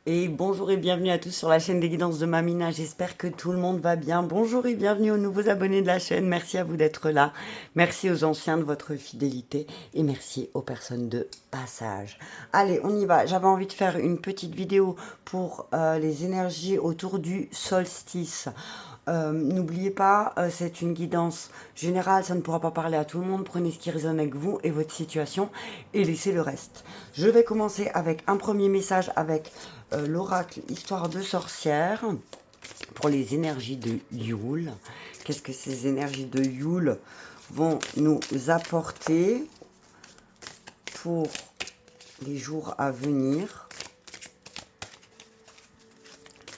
Et bonjour et bienvenue à tous sur la chaîne des guidances de Mamina. J'espère que tout le monde va bien. Bonjour et bienvenue aux nouveaux abonnés de la chaîne. Merci à vous d'être là. Merci aux anciens de votre fidélité et merci aux personnes de passage. Allez, on y va. J'avais envie de faire une petite vidéo pour les énergies autour du solstice. N'oubliez pas, c'est une guidance générale, ça ne pourra pas parler à tout le monde. Prenez ce qui résonne avec vous et votre situation et laissez le reste. Je vais commencer avec un premier message avec l'oracle Histoire de sorcière pour les énergies de Yule. Qu'est-ce que ces énergies de Yule vont nous apporter pour les jours à venir?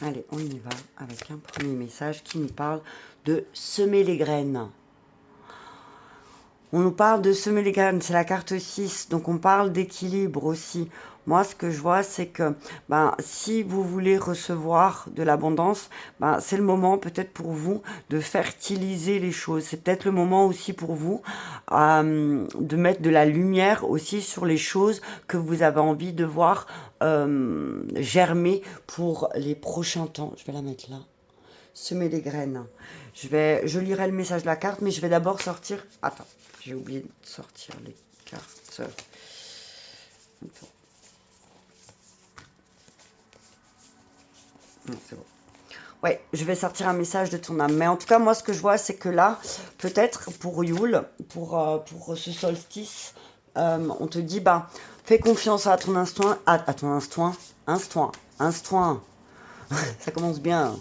Allez, on y va avec un premier message qui nous parle de semer les graines. On nous parle de semer les graines, c'est la carte 6, donc on parle d'équilibre aussi. Moi, ce que je vois, c'est que si vous voulez recevoir de l'abondance, c'est le moment peut-être pour vous de fertiliser les choses. C'est peut-être le moment aussi pour vous de mettre de la lumière aussi sur les choses que vous avez envie de voir germer pour les prochains temps. Je vais la mettre là. Semer les graines. Je lirai le message de la carte, mais je vais d'abord sortir... Attends, j'ai oublié de sortir les cartes. Attends. Non, c'est bon. Ouais, je vais sortir un message de ton âme. Mais en tout cas, moi, ce que je vois, c'est que là, peut-être pour Yule, pour ce solstice, on te dit, fais confiance à ton instinct, à ton instinct. Ça commence bien.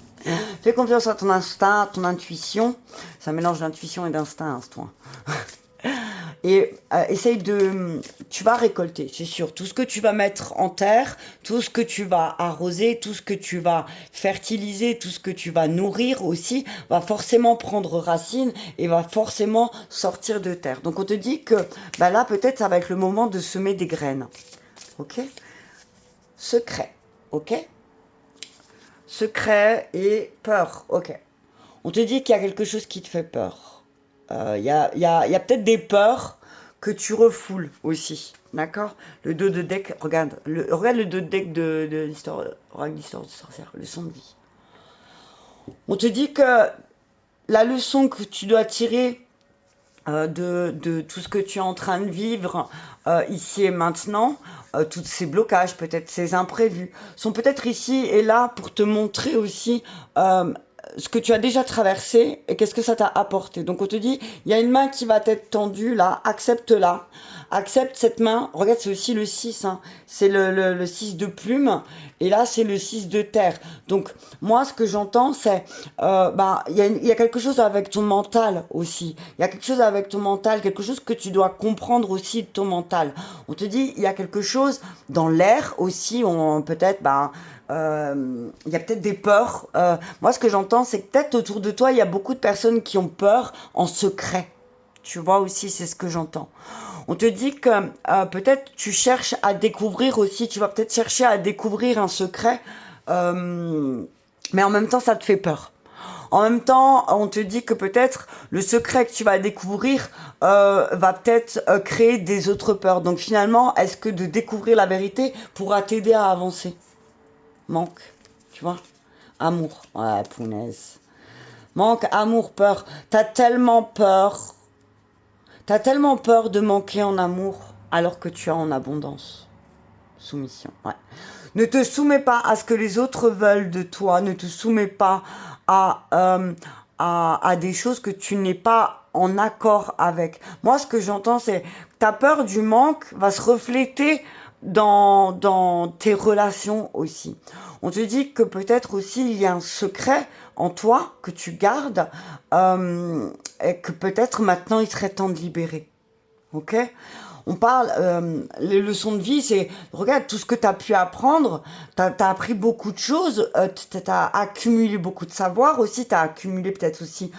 Fais confiance à ton instinct, à ton intuition. Ça mélange d'intuition et d'instinct, instinct. Et essaye de... Tu vas récolter, c'est sûr. Tout ce que tu vas mettre en terre, tout ce que tu vas arroser, tout ce que tu vas fertiliser, tout ce que tu vas nourrir aussi, va forcément prendre racine et va forcément sortir de terre. Donc on te dit que là, peut-être, ça va être le moment de semer des graines. Ok? Secret. Ok? Secret et peur. Ok. On te dit qu'il y a quelque chose qui te fait peur. Il y a peut-être des peurs que tu refoules aussi. D'accord? Le dos de deck, regarde le dos de deck de l'histoire, oracle d'histoire de sorcière, leçon de vie. On te dit que la leçon que tu dois tirer de tout ce que tu es en train de vivre ici et maintenant, tous ces blocages, peut-être ces imprévus, sont peut-être ici et là pour te montrer aussi ce que tu as déjà traversé et qu'est-ce que ça t'a apporté. Donc on te dit, il y a une main qui va t'être tendue là, accepte-la. Accepte cette main. Regarde, c'est aussi le 6. Hein. C'est le 6 de plume. Et là, c'est le 6 de terre. Donc, moi, ce que j'entends, c'est... il y a quelque chose avec ton mental aussi. Il y a quelque chose avec ton mental, quelque chose que tu dois comprendre aussi de ton mental. On te dit, il y a quelque chose dans l'air aussi. Peut-être, il y a peut-être des peurs. Moi, ce que j'entends, c'est que peut-être autour de toi, il y a beaucoup de personnes qui ont peur en secret. Tu vois aussi, c'est ce que j'entends. On te dit que peut-être tu cherches à découvrir aussi, tu vas peut-être chercher à découvrir un secret, mais en même temps, ça te fait peur. En même temps, on te dit que peut-être le secret que tu vas découvrir va peut-être créer des autres peurs. Donc finalement, est-ce que de découvrir la vérité pourra t'aider à avancer? Manque, tu vois? Amour. Ouais, punaise. Manque, amour, peur. T'as tellement peur de manquer en amour alors que tu as en abondance. Soumission, ouais. Ne te soumets pas à ce que les autres veulent de toi. Ne te soumets pas à, à des choses que tu n'es pas en accord avec. Moi, ce que j'entends, c'est ta peur du manque va se refléter dans tes relations aussi. On te dit que peut-être aussi il y a un secret en toi que tu gardes et que peut-être maintenant il serait temps de libérer. Ok? On parle, les leçons de vie, c'est, regarde, tout ce que tu as pu apprendre, tu as appris beaucoup de choses, tu as accumulé beaucoup de savoir aussi, tu as accumulé peut-être aussi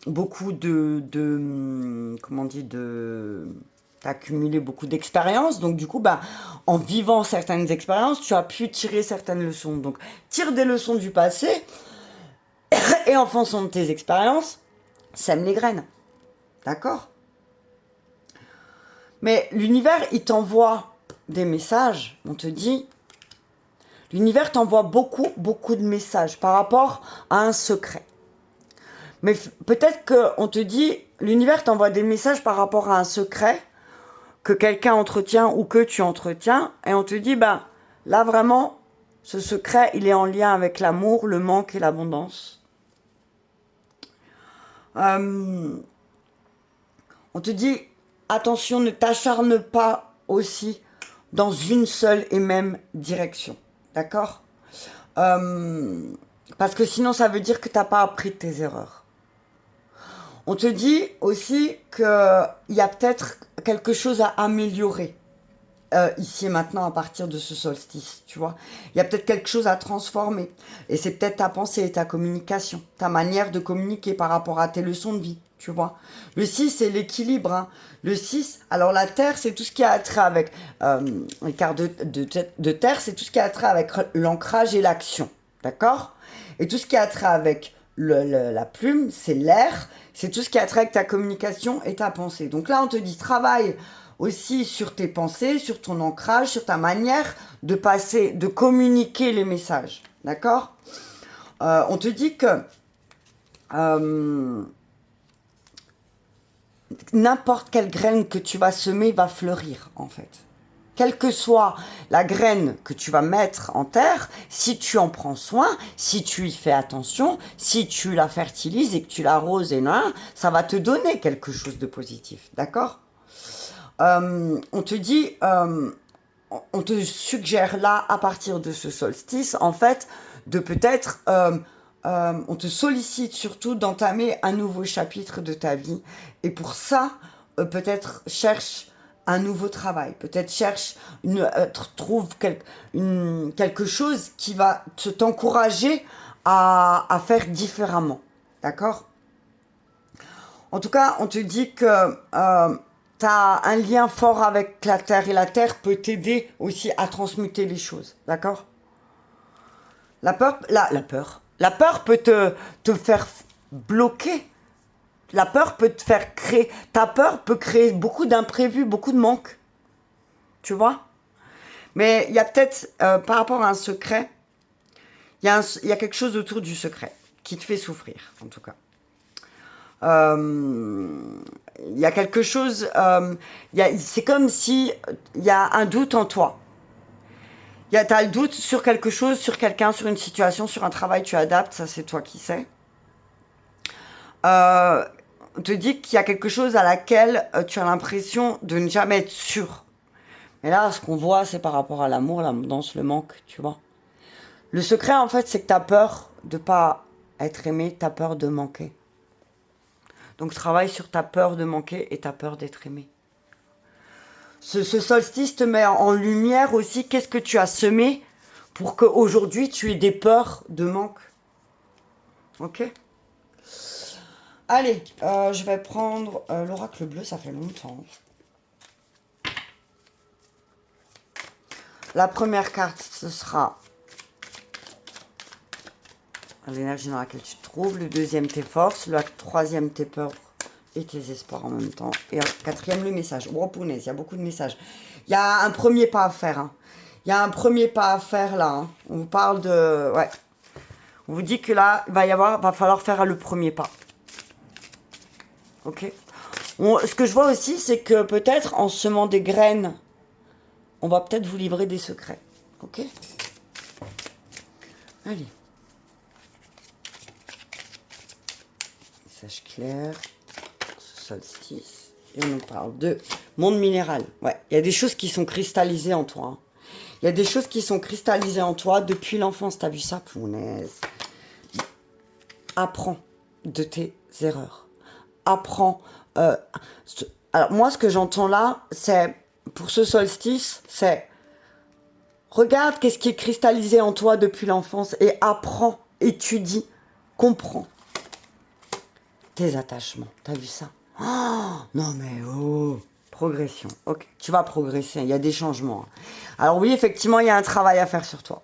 beaucoup comment on dit, t'as accumulé beaucoup d'expériences, donc du coup, en vivant certaines expériences, tu as pu tirer certaines leçons. Donc, tire des leçons du passé et en fonction de tes expériences, sème les graines. D'accord? Mais l'univers, il t'envoie des messages. On te dit, L'univers t'envoie beaucoup, beaucoup de messages par rapport à un secret. Mais peut-être qu'on te dit, l'univers t'envoie des messages par rapport à un secret que quelqu'un entretient ou que tu entretiens, et on te dit, ben, là vraiment, ce secret, il est en lien avec l'amour, le manque et l'abondance. On te dit, attention, ne t'acharne pas aussi dans une seule et même direction. D'accord? Parce que sinon, ça veut dire que tu n'as pas appris de tes erreurs. On te dit aussi qu'il y a peut-être quelque chose à améliorer ici et maintenant à partir de ce solstice, tu vois. Il y a peut-être quelque chose à transformer. Et c'est peut-être ta pensée et ta communication, ta manière de communiquer par rapport à tes leçons de vie, tu vois. Le 6, c'est l'équilibre. Hein. Le 6, alors la Terre, c'est tout ce qui a trait avec... les cartes de Terre, c'est tout ce qui a trait avec l'ancrage et l'action, d'accord? Et tout ce qui a trait avec la plume, c'est l'air, c'est tout ce qui a trait avec ta communication et ta pensée. Donc là, on te dit, travaille aussi sur tes pensées, sur ton ancrage, sur ta manière de passer, de communiquer les messages, d'accord? On te dit que n'importe quelle graine que tu vas semer va fleurir, en fait. Quelle que soit la graine que tu vas mettre en terre, si tu en prends soin, si tu y fais attention, si tu la fertilises et que tu l'arroses et non, ça va te donner quelque chose de positif, d'accord? On te dit, on te suggère là, à partir de ce solstice, en fait, de peut-être, on te sollicite surtout d'entamer un nouveau chapitre de ta vie. Et pour ça, peut-être cherche un nouveau travail, peut-être cherche, trouve quelque chose qui va t'encourager à faire différemment. D'accord? En tout cas, on te dit que tu as un lien fort avec la Terre et la Terre peut t'aider aussi à transmuter les choses. D'accord? La peur peut te faire bloquer. La peur peut te faire créer. Ta peur peut créer beaucoup d'imprévus, beaucoup de manques. Tu vois? Mais il y a peut-être, par rapport à un secret, il y a quelque chose autour du secret qui te fait souffrir, en tout cas. Il y a quelque chose, c'est comme si il y a un doute en toi. Tu as le doute sur quelque chose, sur quelqu'un, sur une situation, sur un travail, tu adaptes, ça c'est toi qui sais. On te dit qu'il y a quelque chose à laquelle tu as l'impression de ne jamais être sûr. Mais là, ce qu'on voit, c'est par rapport à l'amour, l'abondance, le manque, tu vois. Le secret, en fait, c'est que tu as peur de ne pas être aimé, tu as peur de manquer. Donc, travaille sur ta peur de manquer et ta peur d'être aimé. Ce solstice te met en lumière aussi qu'est-ce que tu as semé pour qu'aujourd'hui, tu aies des peurs de manque. Ok ? Allez, je vais prendre l'oracle bleu, ça fait longtemps. La première carte, ce sera l'énergie dans laquelle tu te trouves. Le deuxième, tes forces. Le troisième, tes peurs et tes espoirs en même temps. Et quatrième, le message. Oh, punaise, il y a beaucoup de messages. Il y a un premier pas à faire. Hein. Il y a un premier pas à faire là. Hein. On vous parle de... Ouais. On vous dit que là, va falloir faire le premier pas. Ok. Ce que je vois aussi, c'est que peut-être en semant des graines, on va peut-être vous livrer des secrets. Ok. Allez. Message clair. Solstice. Et on nous parle de monde minéral. Ouais. Il y a des choses qui sont cristallisées en toi. Hein. Il y a des choses qui sont cristallisées en toi depuis l'enfance. T'as vu ça, punaise. Apprends de tes erreurs. Apprends. Alors moi, ce que j'entends là, c'est, pour ce solstice, c'est regarde qu'est-ce qui est cristallisé en toi depuis l'enfance et apprends, étudie, comprends tes attachements. T'as vu ça? Oh, non mais oh, progression. Ok, tu vas progresser, il y a des changements. Alors oui, effectivement, il y a un travail à faire sur toi.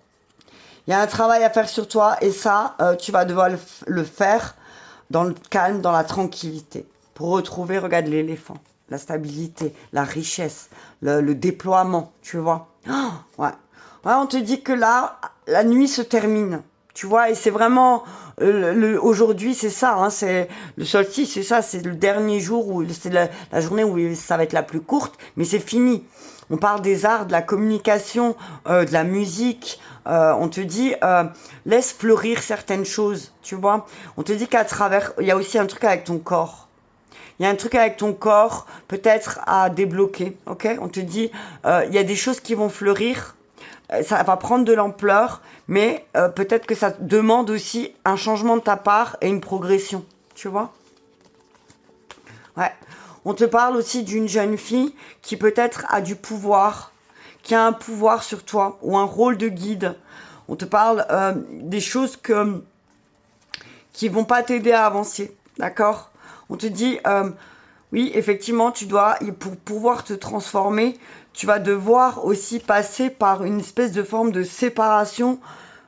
Il y a un travail à faire sur toi et ça, tu vas devoir le faire dans le calme, dans la tranquillité. Pour retrouver, regarde l'éléphant, la stabilité, la richesse, le déploiement, tu vois. Oh, ouais. Ouais, on te dit que là, la nuit se termine. Tu vois, et c'est vraiment aujourd'hui, c'est ça, hein, c'est le solstice, c'est ça, c'est le dernier jour où c'est la journée où ça va être la plus courte, mais c'est fini. On parle des arts, de la communication, de la musique. On te dit laisse fleurir certaines choses, tu vois. On te dit qu'à travers, il y a aussi un truc avec ton corps. Il y a un truc avec ton corps, peut-être à débloquer, ok? On te dit, il y a des choses qui vont fleurir, ça va prendre de l'ampleur, mais peut-être que ça demande aussi un changement de ta part et une progression, tu vois? Ouais. On te parle aussi d'une jeune fille qui peut-être a du pouvoir, qui a un pouvoir sur toi ou un rôle de guide. On te parle des choses qui vont pas t'aider à avancer, d'accord? On te dit, oui, effectivement, tu dois, pour pouvoir te transformer, tu vas devoir aussi passer par une espèce de forme de séparation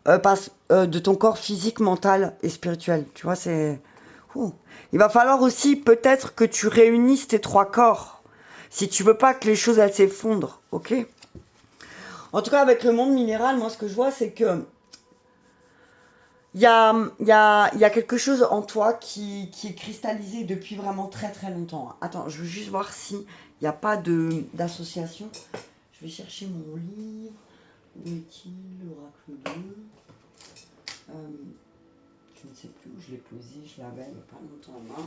de ton corps physique, mental et spirituel. Tu vois, c'est... Ouh. Il va falloir aussi peut-être que tu réunisses tes trois corps, si tu veux pas que les choses elles s'effondrent, ok? En tout cas, avec le monde minéral, moi, ce que je vois, c'est que il y a quelque chose en toi qui est cristallisé depuis vraiment très très longtemps. Attends, je veux juste voir s'il n'y a pas d'association. Je vais chercher mon livre. Où est-il, l'oracle 2 Je ne sais plus où je l'ai posé, je l'avais il n'y a pas longtemps en main.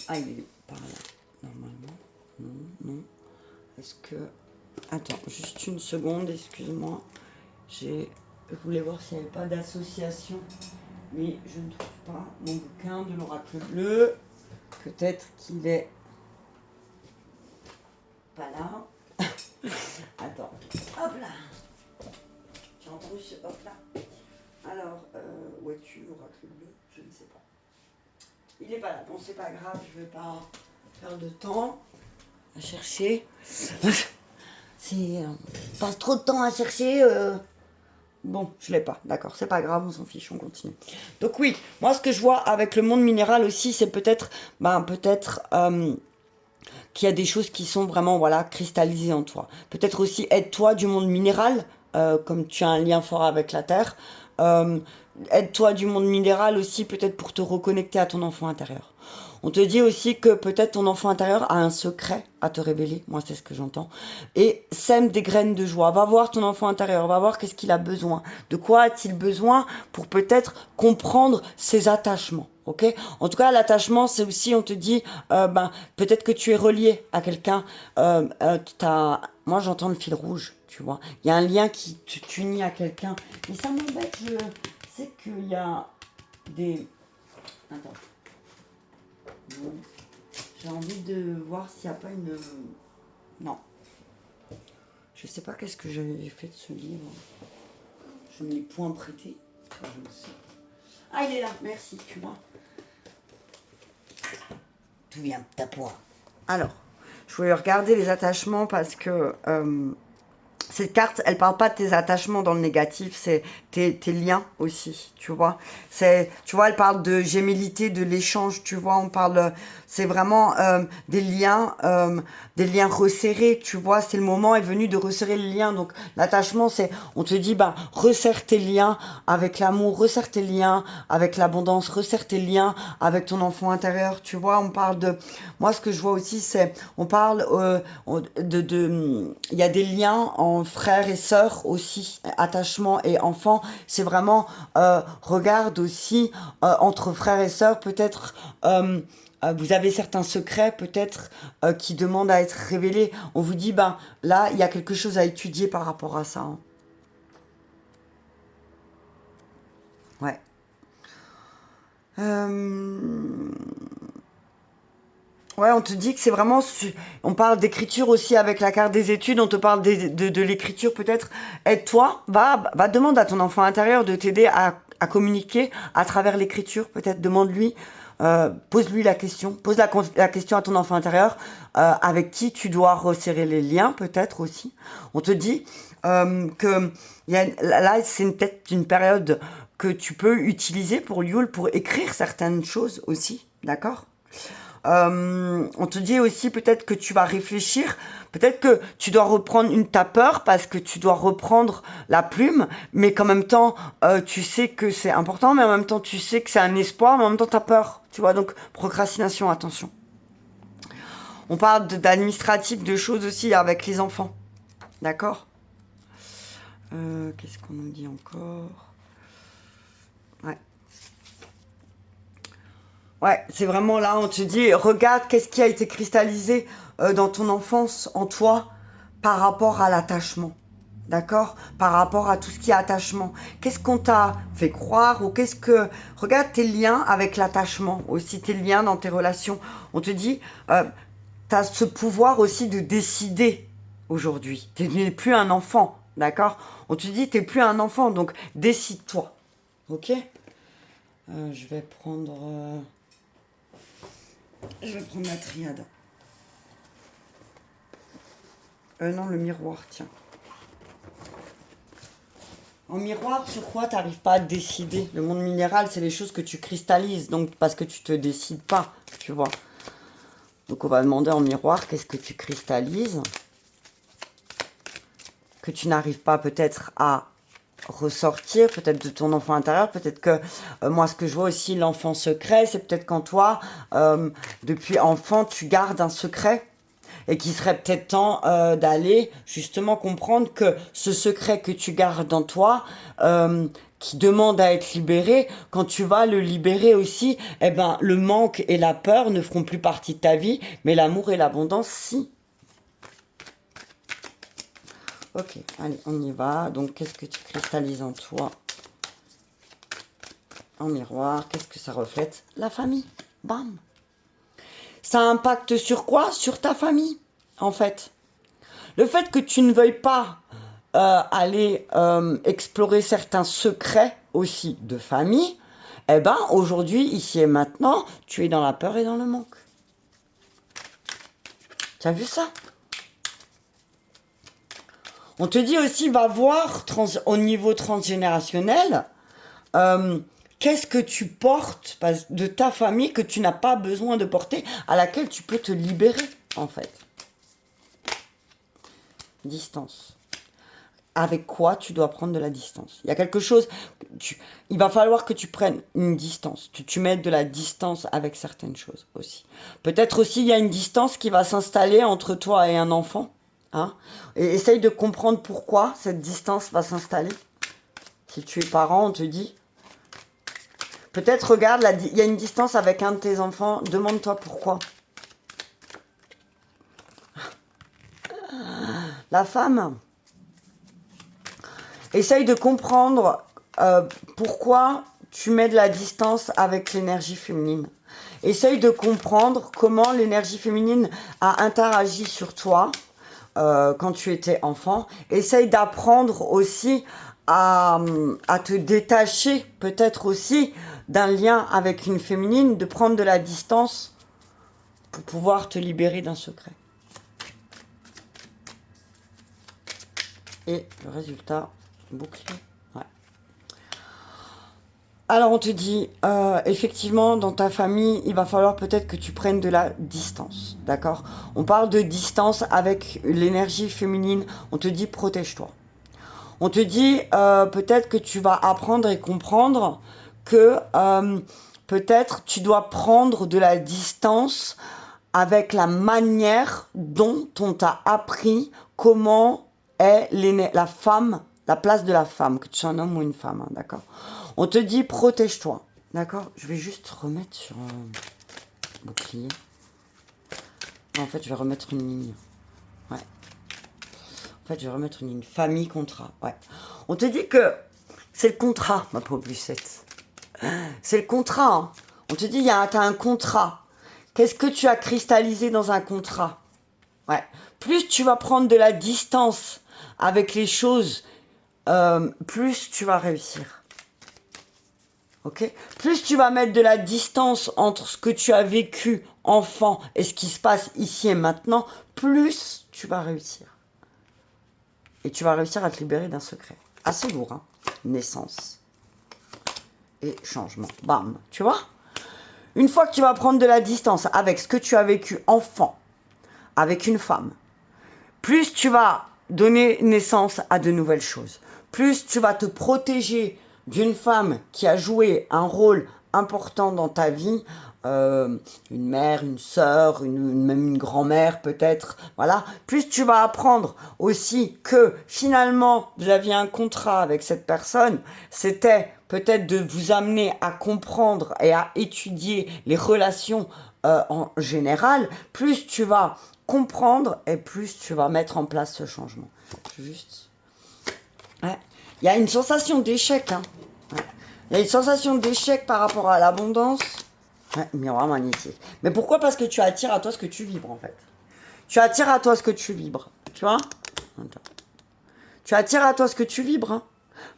Ah, il est par là, normalement. Non, non. Est-ce que... Attends, juste une seconde, excuse-moi. Je voulais voir s'il n'y avait pas d'association, mais je ne trouve pas mon bouquin de l'oracle bleu. Peut-être qu'il est pas là. Attends, hop là. J'ai entendu ce hop là. Alors, où es-tu, l'oracle bleu? Je ne sais pas. Il n'est pas là. Bon, c'est pas grave, je ne vais pas perdre de temps à chercher. C'est passe trop de temps à chercher. Bon, je l'ai pas, d'accord, c'est pas grave, on s'en fiche, on continue. Donc oui, moi ce que je vois avec le monde minéral aussi, c'est peut-être, qu'il y a des choses qui sont vraiment, voilà, cristallisées en toi. Peut-être aussi aide-toi du monde minéral, comme tu as un lien fort avec la terre. Euh, Aide-toi du monde minéral aussi, peut-être pour te reconnecter à ton enfant intérieur. On te dit aussi que peut-être ton enfant intérieur a un secret à te révéler, moi c'est ce que j'entends, et sème des graines de joie. Va voir ton enfant intérieur, va voir qu'est-ce qu'il a besoin, de quoi a-t-il besoin pour peut-être comprendre ses attachements. Ok. En tout cas, l'attachement, c'est aussi, on te dit, peut-être que tu es relié à quelqu'un. Moi, j'entends le fil rouge, tu vois. Il y a un lien qui t'unit à quelqu'un. Mais ça m'embête, je sais qu'il y a des... Attends. Bon. J'ai envie de voir s'il n'y a pas une... Non. Je sais pas qu'est-ce que j'avais fait de ce livre. Je ne l'ai point prêté. Enfin, je le sais. Ah, il est là, merci, tu vois. Tout vient de ta poire. Alors, je voulais regarder les attachements parce que cette carte, elle parle pas de tes attachements dans le négatif, c'est tes liens aussi, tu vois. Tu vois, elle parle de gémellité, de l'échange, tu vois. On parle, c'est vraiment des liens resserrés, tu vois. C'est le moment est venu de resserrer les liens. Donc l'attachement, c'est, on te dit, resserre tes liens avec l'amour, resserre tes liens avec l'abondance, resserre tes liens avec ton enfant intérieur, tu vois. On parle de, moi, ce que je vois aussi, c'est, on parle il y a des liens en frères et sœurs aussi, attachement et enfants. C'est vraiment, regarde aussi, entre frères et sœurs, peut-être, vous avez certains secrets peut-être qui demandent à être révélés. On vous dit, là, il y a quelque chose à étudier par rapport à ça. Hein. Ouais. Ouais, on te dit que c'est vraiment... On parle d'écriture aussi avec la carte des études, on te parle de l'écriture peut-être. Aide-toi, va demander à ton enfant intérieur de t'aider à communiquer à travers l'écriture, peut-être demande-lui, pose-lui la question, pose la question à ton enfant intérieur, avec qui tu dois resserrer les liens peut-être aussi. On te dit que là, c'est peut-être une période que tu peux utiliser pour Yule, pour écrire certaines choses aussi, d'accord ? On te dit aussi peut-être que tu vas réfléchir, peut-être que tu dois reprendre ta peur parce que tu dois reprendre la plume, mais qu'en même temps, tu sais que c'est important, mais en même temps, tu sais que c'est un espoir, mais en même temps, tu as peur. Tu vois, donc procrastination, attention. On parle d'administratif, de choses aussi avec les enfants. D'accord? Qu'est-ce qu'on nous dit encore? Ouais. Ouais, c'est vraiment là, on te dit, regarde qu'est-ce qui a été cristallisé dans ton enfance, en toi, par rapport à l'attachement. D'accord? Par rapport à tout ce qui est attachement. Qu'est-ce qu'on t'a fait croire ou qu'est-ce que... Regarde tes liens avec l'attachement, aussi tes liens dans tes relations. On te dit, tu as ce pouvoir aussi de décider aujourd'hui. Tu n'es plus un enfant, d'accord? On te dit, tu n'es plus un enfant, donc décide-toi. Ok? Je vais prendre la triade. Non, le miroir, tiens. En miroir, sur quoi tu n'arrives pas à te décider? Le monde minéral, c'est les choses que tu cristallises, donc parce que tu te décides pas, tu vois. Donc on va demander en miroir, qu'est-ce que tu cristallises? Que tu n'arrives pas peut-être à ressortir, peut-être de ton enfant intérieur, peut-être que moi ce que je vois aussi, l'enfant secret, c'est peut-être quand toi, depuis enfant, tu gardes un secret et qu'il serait peut-être temps d'aller justement comprendre que ce secret que tu gardes en toi, qui demande à être libéré, quand tu vas le libérer aussi, eh ben, le manque et la peur ne feront plus partie de ta vie, mais l'amour et l'abondance, si. Ok, allez, on y va. Donc, qu'est-ce que tu cristallises en toi? En miroir, qu'est-ce que ça reflète? La famille. Bam. Ça impacte sur quoi? Sur ta famille, en fait. Le fait que tu ne veuilles pas aller explorer certains secrets aussi de famille, eh ben, aujourd'hui, ici et maintenant, tu es dans la peur et dans le manque. Tu as vu ça? On te dit aussi, va voir au niveau transgénérationnel, qu'est-ce que tu portes de ta famille que tu n'as pas besoin de porter, à laquelle tu peux te libérer, en fait. Distance. Avec quoi tu dois prendre de la distance? Il y a quelque chose, il va falloir que tu prennes une distance. Tu mettes de la distance avec certaines choses aussi. Peut-être aussi, il y a une distance qui va s'installer entre toi et un enfant. Hein, et essaye de comprendre pourquoi cette distance va s'installer. Si tu es parent, on te dit. Peut-être, regarde, il y a une distance avec un de tes enfants. Demande-toi pourquoi. La femme. Essaye de comprendre pourquoi tu mets de la distance avec l'énergie féminine. Essaye de comprendre comment l'énergie féminine a interagi sur toi quand tu étais enfant. Essaye d'apprendre aussi à te détacher peut-être aussi d'un lien avec une féminine, de prendre de la distance pour pouvoir te libérer d'un secret. Et le résultat, bouclier. Ouais. Alors on te dit, effectivement, dans ta famille, il va falloir peut-être que tu prennes de la distance, d'accord? On parle de distance avec l'énergie féminine, on te dit protège-toi. On te dit peut-être que tu vas apprendre et comprendre que peut-être tu dois prendre de la distance avec la manière dont on t'a appris comment est la femme, la place de la femme, que tu sois un homme ou une femme, hein, d'accord? On te dit protège-toi, d'accord? Je vais juste remettre sur un bouclier. Non, en fait, je vais remettre une ligne. Ouais. En fait, je vais remettre une ligne. Famille, contrat. Ouais. On te dit que c'est le contrat, ma pauvre Lucette. C'est le contrat. Hein. On te dit, t'as un contrat. Qu'est-ce que tu as cristallisé dans un contrat? Ouais. Plus tu vas prendre de la distance avec les choses, plus tu vas réussir. Ok? Plus tu vas mettre de la distance entre ce que tu as vécu enfant et ce qui se passe ici et maintenant, plus tu vas réussir. Et tu vas réussir à te libérer d'un secret. Assez lourd, hein. Naissance. Et changement. Bam. Tu vois? Une fois que tu vas prendre de la distance avec ce que tu as vécu enfant, avec une femme, plus tu vas donner naissance à de nouvelles choses, plus tu vas te protéger d'une femme qui a joué un rôle important dans ta vie, une mère, une sœur, même une grand-mère peut-être, voilà, plus tu vas apprendre aussi que finalement vous aviez un contrat avec cette personne, c'était peut-être de vous amener à comprendre et à étudier les relations en général, plus tu vas comprendre et plus tu vas mettre en place ce changement. Juste. Ouais. Il y a une sensation d'échec. Hein. Ouais. Il y a une sensation d'échec par rapport à l'abondance. Ouais, miroir magnétique. Mais pourquoi? Parce que tu attires à toi ce que tu vibres en fait. Tu attires à toi ce que tu vibres. Tu vois? Tu attires à toi ce que tu vibres. Hein.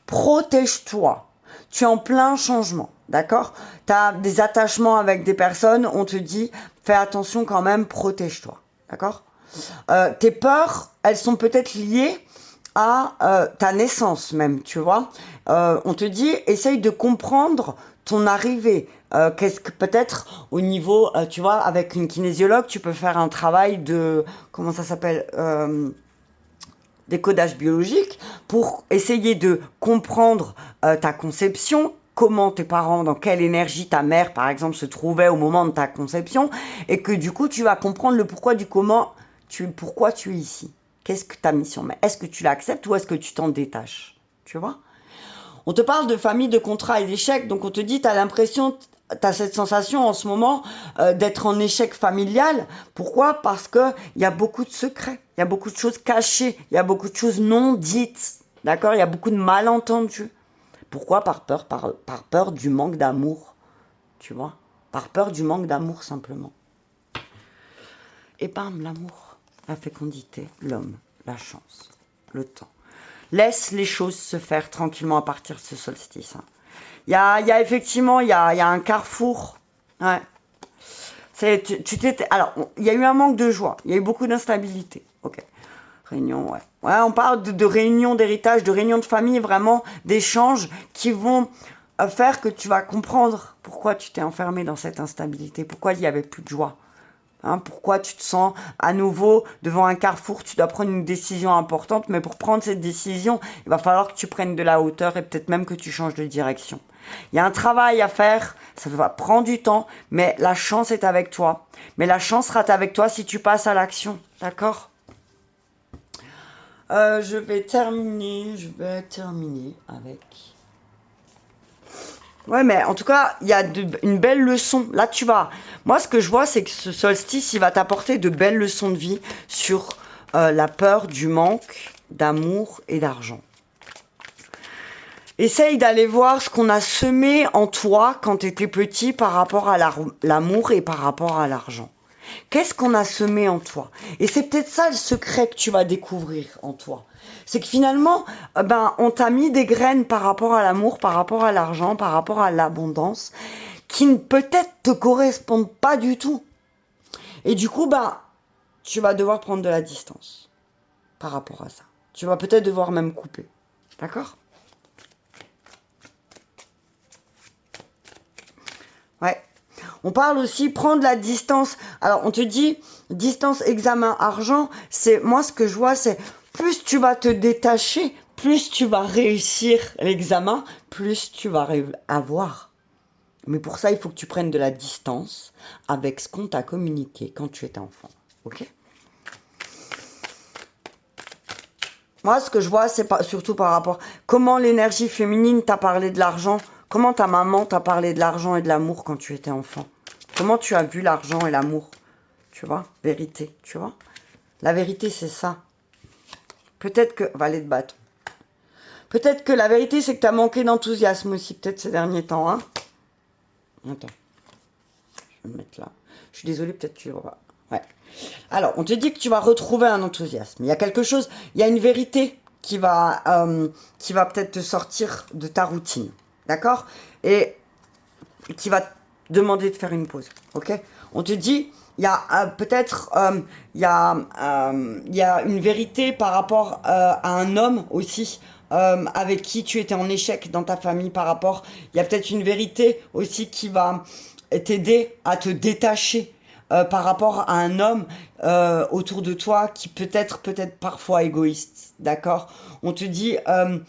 Protège-toi. Tu es en plein changement. D'accord? Tu as des attachements avec des personnes. On te dit, fais attention quand même, protège-toi. D'accord? Tes peurs, elles sont peut-être liées à ta naissance même, tu vois. On te dit, essaye de comprendre ton arrivée. Qu'est-ce que peut-être au niveau, tu vois, avec une kinésiologue, tu peux faire un travail de, comment ça s'appelle, décodage biologique pour essayer de comprendre ta conception, comment tes parents, dans quelle énergie ta mère, par exemple, se trouvait au moment de ta conception, et que du coup, tu vas comprendre le pourquoi du comment, pourquoi tu es ici. Qu'est-ce que ta mission? Mais est-ce que tu l'acceptes ou est-ce que tu t'en détaches? Tu vois? On te parle de famille, de contrat et d'échec, donc on te dit, tu as l'impression, tu as cette sensation en ce moment d'être en échec familial. Pourquoi? Parce qu'il y a beaucoup de secrets, il y a beaucoup de choses cachées, il y a beaucoup de choses non dites, d'accord? Il y a beaucoup de malentendus. Pourquoi? Par peur du manque d'amour, tu vois? Par peur du manque d'amour, simplement. Et bam, l'amour, la fécondité, l'homme, la chance, le temps. Laisse les choses se faire tranquillement à partir de ce solstice. Hein. Il y a effectivement, il y a un carrefour. Ouais. Alors, il y a eu un manque de joie. Il y a eu beaucoup d'instabilité. Ok. Réunion, ouais. Ouais, on parle de réunions d'héritage, de réunions de famille, vraiment d'échanges qui vont faire que tu vas comprendre pourquoi tu t'es enfermé dans cette instabilité, pourquoi il n'y avait plus de joie. Hein, pourquoi tu te sens à nouveau devant un carrefour, tu dois prendre une décision importante, mais pour prendre cette décision, il va falloir que tu prennes de la hauteur et peut-être même que tu changes de direction. Il y a un travail à faire, ça va prendre du temps, mais la chance est avec toi. Mais la chance sera avec toi si tu passes à l'action, d'accord? Je vais terminer avec... Ouais, mais en tout cas, il y a une belle leçon. Là, tu vas... Moi, ce que je vois, c'est que ce solstice, il va t'apporter de belles leçons de vie sur la peur du manque d'amour et d'argent. Essaye d'aller voir ce qu'on a semé en toi quand tu étais petit par rapport à l'amour et par rapport à l'argent. Qu'est-ce qu'on a semé en toi? Et c'est peut-être ça le secret que tu vas découvrir en toi. C'est que finalement, on t'a mis des graines par rapport à l'amour, par rapport à l'argent, par rapport à l'abondance, qui peut-être te correspondent pas du tout. Et du coup, tu vas devoir prendre de la distance par rapport à ça. Tu vas peut-être devoir même couper. D'accord? Ouais. On parle aussi prendre la distance. Alors, on te dit, distance, examen, argent, c'est, moi, ce que je vois, c'est plus tu vas te détacher, plus tu vas réussir l'examen, plus tu vas avoir. Mais pour ça, il faut que tu prennes de la distance avec ce qu'on t'a communiqué quand tu étais enfant. Ok? Moi, ce que je vois, c'est surtout par rapport comment l'énergie féminine t'a parlé de l'argent, comment ta maman t'a parlé de l'argent et de l'amour quand tu étais enfant. Comment tu as vu l'argent et l'amour? Tu vois? Vérité, tu vois? La vérité, c'est ça. Peut-être que... Valet de bâton. Peut-être que la vérité, c'est que tu as manqué d'enthousiasme aussi, peut-être ces derniers temps. Hein. Attends. Je vais me mettre là. Je suis désolée, peut-être tu le vois. Ouais. Alors, on te dit que tu vas retrouver un enthousiasme. Il y a quelque chose, il y a une vérité qui va peut-être te sortir de ta routine. D'accord? Et qui va demander de faire une pause, ok? On te dit, il y a peut-être, il y a une vérité par rapport à un homme aussi, avec qui tu étais en échec dans ta famille par rapport, il y a peut-être une vérité aussi qui va t'aider à te détacher par rapport à un homme autour de toi qui peut-être parfois égoïste, d'accord? On te dit, il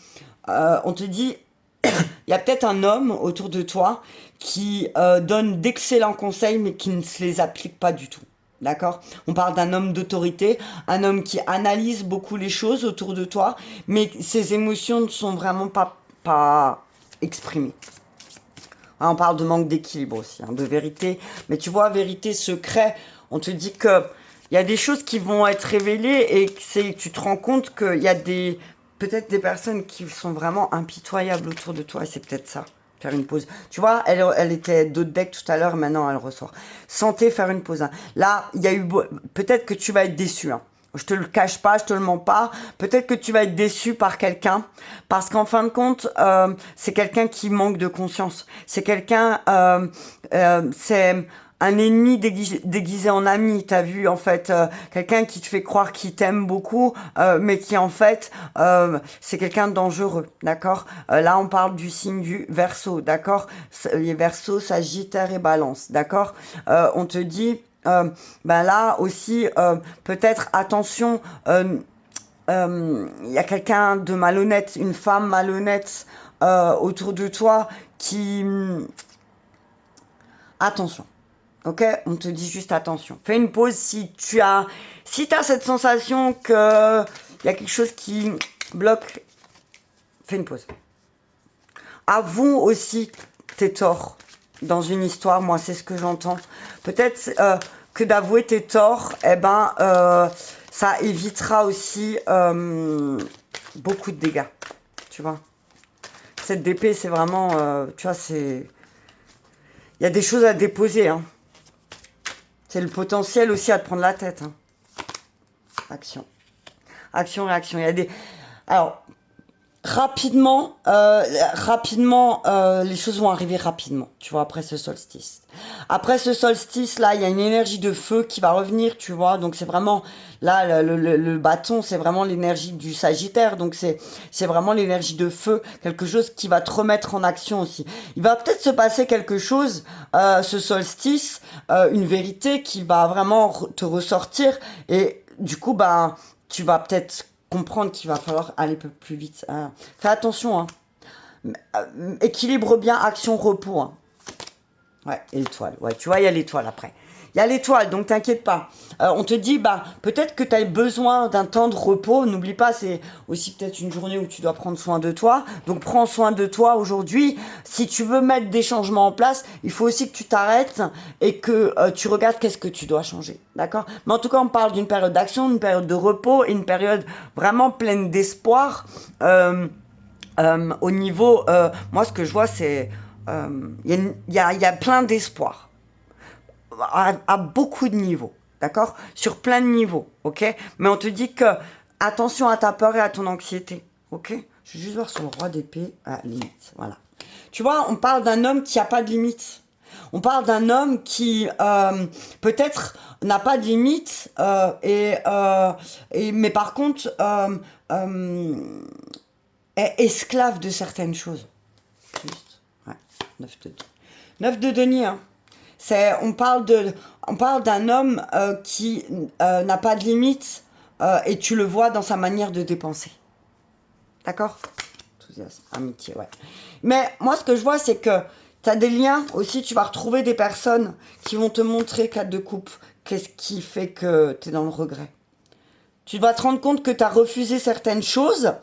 y a peut-être un homme autour de toi qui donne d'excellents conseils mais qui ne se les applique pas du tout. D'accord? On parle d'un homme d'autorité, un homme qui analyse beaucoup les choses autour de toi, mais ses émotions ne sont vraiment pas exprimées. On parle de manque d'équilibre aussi, hein, de vérité. Mais tu vois, vérité, secret, on te dit que il y a des choses qui vont être révélées et tu te rends compte qu'il y a peut-être des personnes qui sont vraiment impitoyables autour de toi. Et c'est peut-être ça, faire une pause. Tu vois, elle était d'autres decks tout à l'heure, maintenant elle ressort. Santé, faire une pause. Hein. Là, il y a eu... Peut-être que tu vas être déçu, hein. Je te le cache pas, je te le mens pas. Peut-être que tu vas être déçu par quelqu'un, parce qu'en fin de compte, c'est quelqu'un qui manque de conscience. C'est quelqu'un, c'est un ennemi déguisé en ami. T'as vu en fait quelqu'un qui te fait croire qu'il t'aime beaucoup, mais qui en fait c'est quelqu'un de dangereux. D'accord. Là, on parle du signe du Verseau. D'accord. Les Verseaux, Sagittaire et Balance. D'accord. On te dit ben là aussi, peut-être attention, y a quelqu'un de malhonnête, une femme malhonnête autour de toi qui... attention, ok? On te dit juste attention. Fais une pause si t'as cette sensation que y a quelque chose qui bloque. Fais une pause. Avoue aussi tes torts dans une histoire. Moi, c'est ce que j'entends. Peut-être que d'avouer tes torts, ça évitera aussi beaucoup de dégâts. Tu vois. Cette d'épée, c'est vraiment... tu vois, c'est... Il y a des choses à déposer. Hein. C'est le potentiel aussi à te prendre la tête. Hein. Action. Action, réaction. Il y a des... Alors... Rapidement, les choses vont arriver rapidement, tu vois, après ce solstice. Après ce solstice, là, il y a une énergie de feu qui va revenir, tu vois, donc c'est vraiment, là, le bâton, c'est vraiment l'énergie du Sagittaire, donc c'est vraiment l'énergie de feu, quelque chose qui va te remettre en action aussi. Il va peut-être se passer quelque chose, ce solstice, une vérité qui va vraiment te ressortir, et du coup, bah, tu vas peut-être comprendre qu'il va falloir aller un peu plus vite. Fais attention, hein. Équilibre bien action-repos. Hein. Ouais, et l'étoile. Ouais, tu vois, il y a l'étoile après. Il y a l'étoile, donc t'inquiète pas. On te dit, bah, peut-être que tu as besoin d'un temps de repos. N'oublie pas, c'est aussi peut-être une journée où tu dois prendre soin de toi. Donc prends soin de toi aujourd'hui. Si tu veux mettre des changements en place, il faut aussi que tu t'arrêtes et que tu regardes qu'est-ce que tu dois changer. D'accord? Mais en tout cas, on parle d'une période d'action, d'une période de repos et une période vraiment pleine d'espoir. Au niveau, moi, ce que je vois, c'est... Il y a plein d'espoir. À beaucoup de niveaux, d'accord? Sur plein de niveaux, ok? Mais on te dit que attention à ta peur et à ton anxiété, ok? Je vais juste voir sur le roi d'épée, limite, voilà. Tu vois, on parle d'un homme qui n'a pas de limite. On parle d'un homme qui peut-être n'a pas de limite, mais par contre est esclave de certaines choses. Juste, ouais, 9 de denier. 9 de denier, hein. On parle d'un homme qui n'a pas de limite et tu le vois dans sa manière de dépenser. D'accord? Enthousiasme, amitié, ouais. Mais moi, ce que je vois, c'est que tu as des liens aussi. Tu vas retrouver des personnes qui vont te montrer, 4 de coupe, qu'est-ce qui fait que tu es dans le regret. Tu vas te rendre compte que tu as refusé certaines choses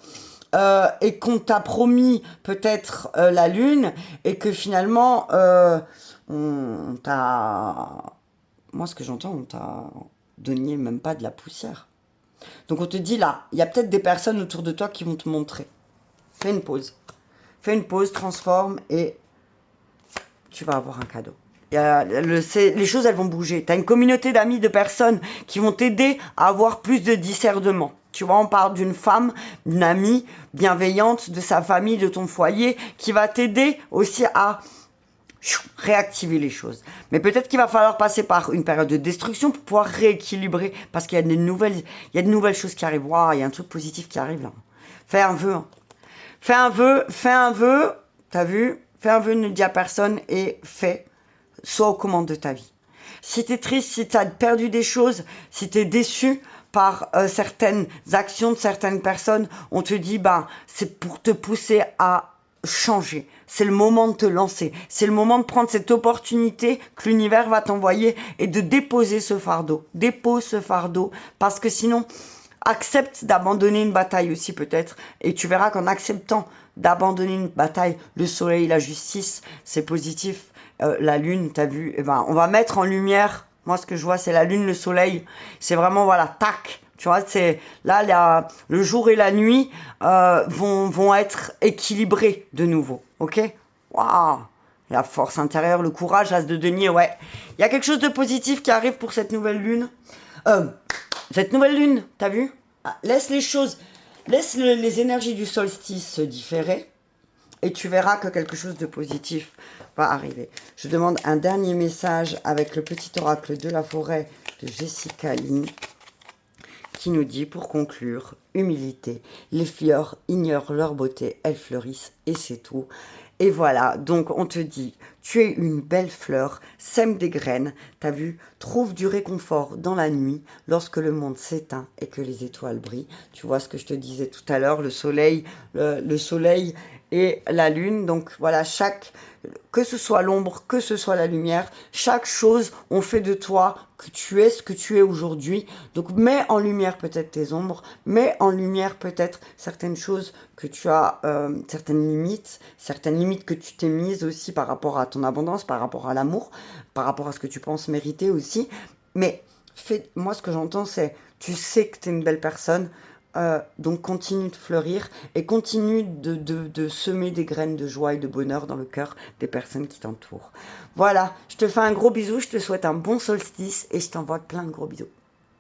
et qu'on t'a promis peut-être la lune et que finalement... on t'a... Moi, ce que j'entends, on t'a donné même pas de la poussière. Donc, on te dit là, il y a peut-être des personnes autour de toi qui vont te montrer. Fais une pause. Fais une pause, transforme et tu vas avoir un cadeau. Les choses, elles vont bouger. Tu as une communauté d'amis, de personnes qui vont t'aider à avoir plus de discernement. Tu vois, on parle d'une femme, d'une amie bienveillante, de sa famille, de ton foyer, qui va t'aider aussi à... réactiver les choses. Mais peut-être qu'il va falloir passer par une période de destruction pour pouvoir rééquilibrer, parce qu'il y a de nouvelles choses qui arrivent. Waouh, il y a un truc positif qui arrive là. Fais un vœu. Hein. Fais un vœu, t'as vu? Fais un vœu, ne dis à personne et fais. sois aux commandes de ta vie. Si tu es triste, si tu as perdu des choses, si tu es déçu par certaines actions de certaines personnes, on te dit, ben, c'est pour te pousser à changer. C'est le moment de te lancer. C'est le moment de prendre cette opportunité que l'univers va t'envoyer et de déposer ce fardeau. Dépose ce fardeau parce que sinon, accepte d'abandonner une bataille aussi peut-être. Et tu verras qu'en acceptant d'abandonner une bataille, le soleil, la justice, c'est positif. La lune, t'as vu, eh ben, on va mettre en lumière, moi ce que je vois c'est la lune, le soleil, c'est vraiment voilà, tac, tu vois, c'est là, le jour et la nuit vont être équilibrés de nouveau, ok. Waouh, la force intérieure, le courage, l'as de denier, ouais, il y a quelque chose de positif qui arrive pour cette nouvelle lune. Cette nouvelle lune, t'as vu, laisse les choses, laisse les énergies du solstice se différer. Et tu verras que quelque chose de positif va arriver. Je demande un dernier message avec le petit oracle de la forêt de Jessica Lee qui nous dit, pour conclure, humilité. Les fleurs ignorent leur beauté, elles fleurissent et c'est tout. Et voilà, donc on te dit, tu es une belle fleur, sème des graines, t'as vu, trouve du réconfort dans la nuit, lorsque le monde s'éteint et que les étoiles brillent. Tu vois ce que je te disais tout à l'heure, le soleil et la lune, donc voilà, que ce soit l'ombre, que ce soit la lumière, chaque chose, on fait de toi que tu es ce que tu es aujourd'hui. Donc mets en lumière peut-être tes ombres, mets en lumière peut-être certaines choses que tu as, certaines limites que tu t'es mises aussi par rapport à ton abondance, par rapport à l'amour, par rapport à ce que tu penses mériter aussi. Mais moi ce que j'entends c'est, tu sais que tu es une belle personne, donc continue de fleurir et continue de semer des graines de joie et de bonheur dans le cœur des personnes qui t'entourent. Voilà, je te fais un gros bisou, je te souhaite un bon solstice et je t'envoie plein de gros bisous.